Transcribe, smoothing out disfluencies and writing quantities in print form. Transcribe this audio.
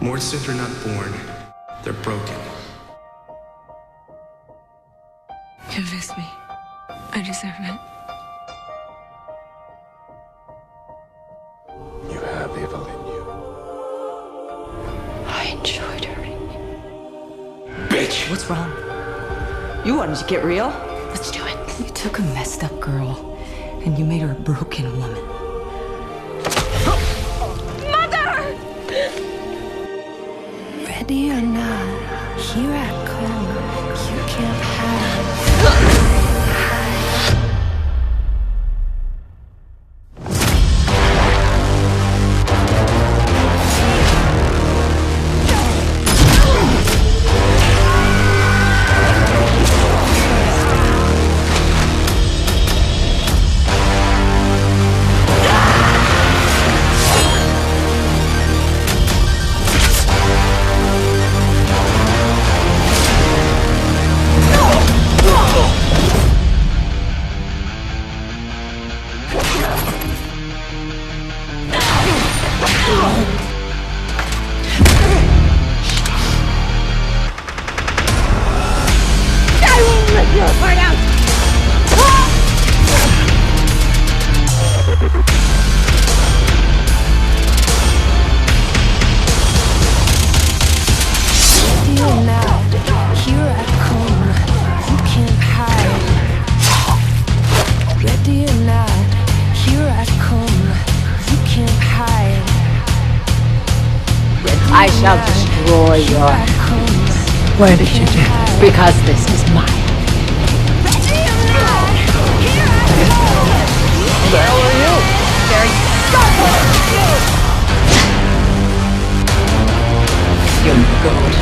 Monsters are not born, they're broken. Convince me. I deserve it. You have evil in you. I enjoyed hurting you. Bitch! What's wrong? You wanted to get real? Let's do it. You took a messed up girl and you made her a broken woman. Mother! Ready or not, here I come. You can't hide. I shall destroy your house. Why did you do that? Because this is mine. Who the hell are you? You're good.